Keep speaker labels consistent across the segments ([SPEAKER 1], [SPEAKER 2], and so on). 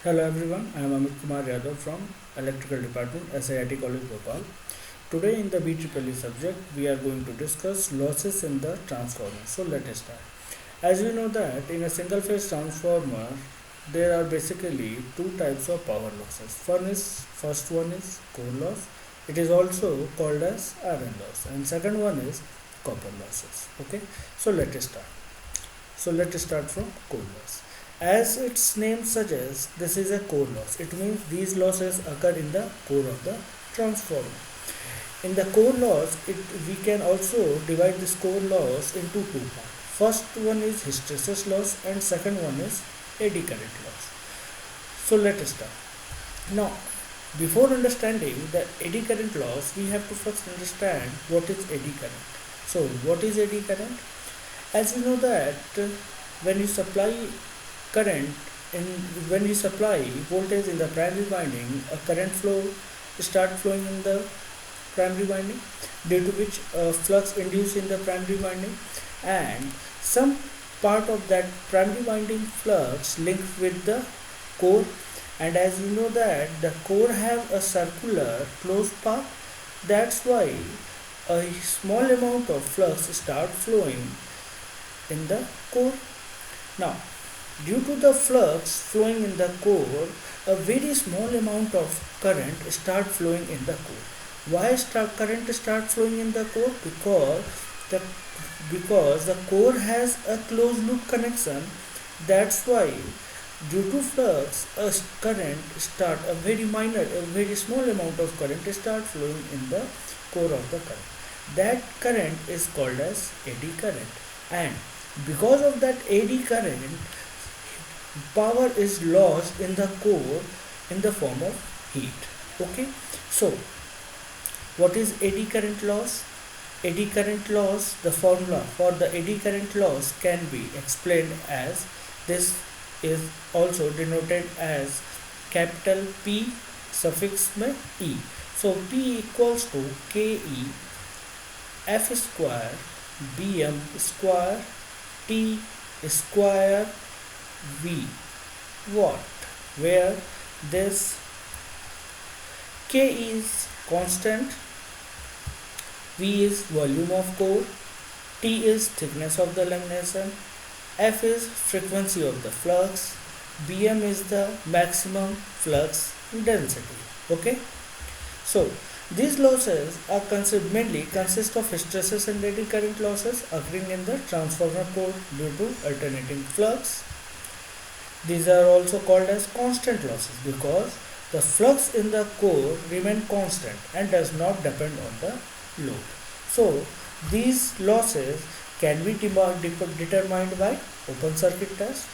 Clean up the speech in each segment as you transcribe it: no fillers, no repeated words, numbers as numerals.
[SPEAKER 1] Hello everyone, I am Amit Kumar Yadav from Electrical Department, SIIT College Bhopal. Today in the BEEE subject, we are going to discuss losses in the transformer. So let us start. As we know that in a single phase transformer, there are basically two types of power losses. First one is core loss. It is also called as iron loss, and second one is copper losses. Okay, so let us start. So let us start from core loss. As its name suggests, this is a core loss. It means these losses occur in the core of the transformer. In the core loss, we can also divide this core loss into two parts. First one is hysteresis loss and second one is eddy current loss. So let us start. Now, before understanding the eddy current loss, we have to first understand what is eddy current. So what is eddy current? As you know that when you supply current in when you supply voltage in the primary winding, a current flow start flowing in the primary winding, due to which flux induced in the primary winding, and some part of that primary winding flux linked with the core. And as you know that the core have a circular closed path, that's why a small amount of flux start flowing in the core. Now, due to the flux flowing in the core, a very small amount of current start flowing in the core. Why current start flowing in the core? The because the core has a closed loop connection. That's why due to flux, a very small amount of current start flowing in the core of the current. That current is called as eddy current, and because of that eddy current, power is lost in the core in the form of heat. Okay, so what is eddy current loss? Eddy current loss, the formula for the eddy current loss can be explained as this, is also denoted as capital P suffix में E. So P equals to KE F square BM square T square V watt, where this K is constant, V is volume of core, T is thickness of the lamination, F is frequency of the flux, Bm is the maximum flux density. Okay, so these losses are mainly consist of hysteresis and eddy current losses occurring in the transformer core due to alternating flux. These are also called as constant losses because the flux in the core remain constant and does not depend on the load. So these losses can be determined by open circuit test.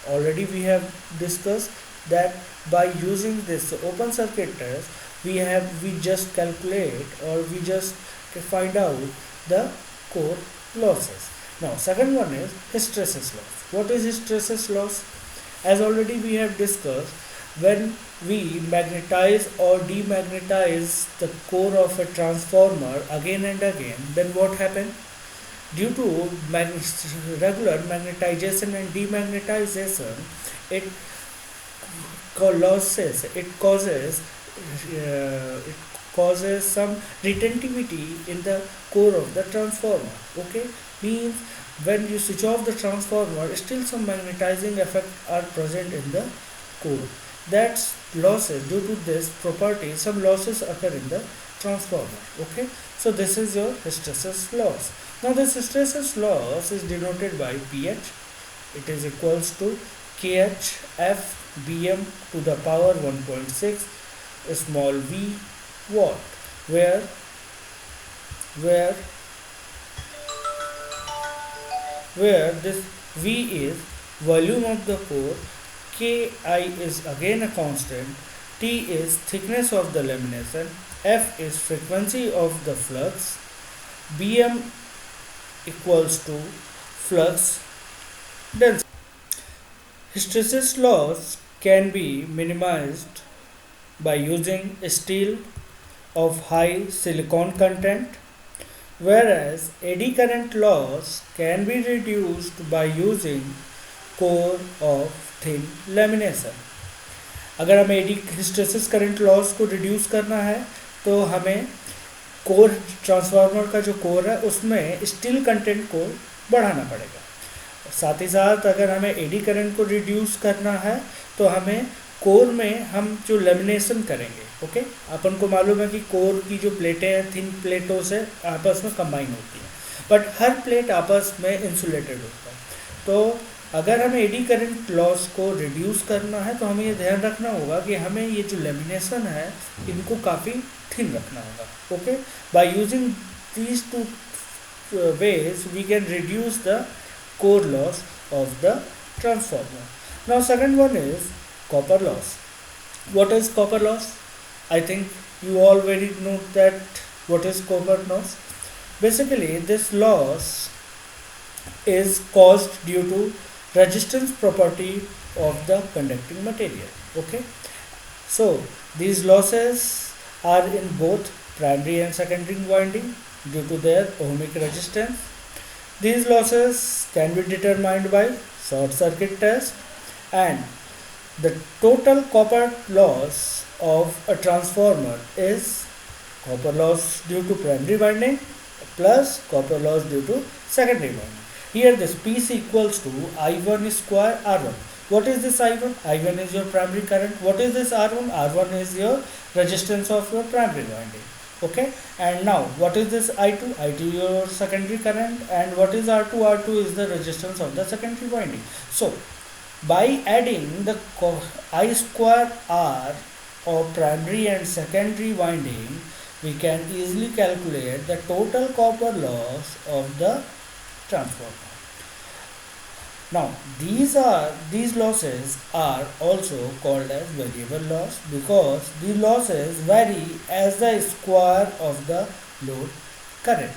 [SPEAKER 1] Already we have discussed that by using this open circuit test, we just calculate or we just find out the core losses. Now second one is hysteresis loss. What is hysteresis loss? As already we have discussed, when we magnetize or demagnetize the core of a transformer again and again, then what happens? Due to regular magnetization and demagnetization, it it causes some retentivity in the core of the transformer. Okay, means when you switch off the transformer, still some magnetizing effect are present in the core. That's losses. Due to this property, some losses occur in the transformer. Okay, so this is your hysteresis loss. Now this hysteresis loss is denoted by pH. It is equals to KH F Bm to the power 1.6 small v watt, where this V is volume of the core, Ki is again a constant, T is thickness of the lamination, F is frequency of the flux, Bm equals to flux density. Hysteresis loss can be minimized by using steel of high silicon content, whereas eddy current loss can be reduced by using core of thin lamination. अगर हमें AD hysteresis current loss को reduce करना है तो हमें core transformer का जो core है उसमें स्टील कंटेंट को बढ़ाना पड़ेगा। साथ ही साथ अगर हमें एडी करंट को रिड्यूस करना है तो हमें कोर में हम जो लेमिनेशन करेंगे, ओके, अपन को मालूम है कि कोर की जो प्लेटें हैं थिन प्लेटों से आपस में कंबाइन होती हैं, बट हर प्लेट आपस में इंसुलेटेड होता है। तो अगर हमें एडी करंट लॉस को रिड्यूस करना है तो हमें ये ध्यान रखना होगा कि हमें ये जो लेमिनेशन है इनको काफ़ी थिन रखना होगा, okay. By using these two ways we can reduce the core loss of the transformer. Now second one is copper loss. What is copper loss? I think you already know that what is copper loss. Basically this loss is caused due to resistance property of the conducting material, okay. So these losses are in both primary and secondary winding due to their ohmic resistance. These losses can be determined by short circuit test, and the total copper loss of a transformer is copper loss due to primary winding plus copper loss due to secondary winding. Here this PC equals to I1 square R1. What is this I1? I1 is your primary current. What is this R1? R1 is your resistance of your primary winding. Okay, and now what is this I2? I2 your secondary current, and what is R2? R2 is the resistance of the secondary winding. So by adding the I square R of primary and secondary winding, we can easily calculate the total copper loss of the transformer. Now these losses are also called as variable loss because the losses vary as the square of the load current.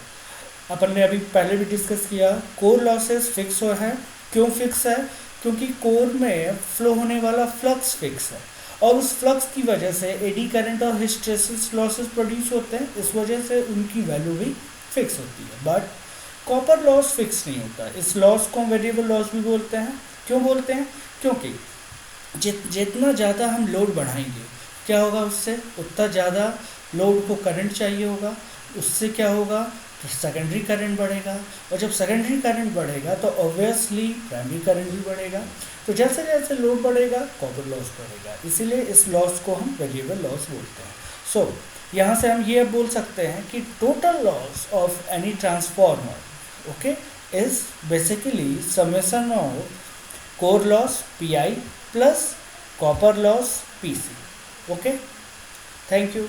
[SPEAKER 1] अपन ने अभी पहले भी discuss किया, core losses fix है। क्यों fix है? क्योंकि core में फ्लो होने वाला फ्लक्स फिक्स है और उस फ्लक्स की वजह से एडी करंट और हिस्टैरिसीस लॉसेस प्रोड्यूस होते हैं, इस वजह से उनकी वैल्यू भी फिक्स होती है। बट कॉपर लॉस फिक्स नहीं होता, इस लॉस को हम वेरिएबल लॉस भी बोलते हैं। क्यों बोलते हैं? क्योंकि जितना ज़्यादा हम लोड बढ़ाएंगे क्या होगा, उससे उतना ज़्यादा लोड को करंट चाहिए होगा, उससे क्या होगा, सेकेंडरी करंट बढ़ेगा, और जब सेकेंडरी करंट बढ़ेगा तो ऑब्वियसली प्राइमरी करंट भी बढ़ेगा। तो जैसे जैसे लोड बढ़ेगा कॉपर लॉस बढ़ेगा, इसीलिए इस लॉस को हम वेरिएबल लॉस बोलते हैं। सो यहाँ से हम ये बोल सकते हैं कि total loss of any transformer, okay, is basically summation of core loss Pi plus copper loss PC. Okay, thank you.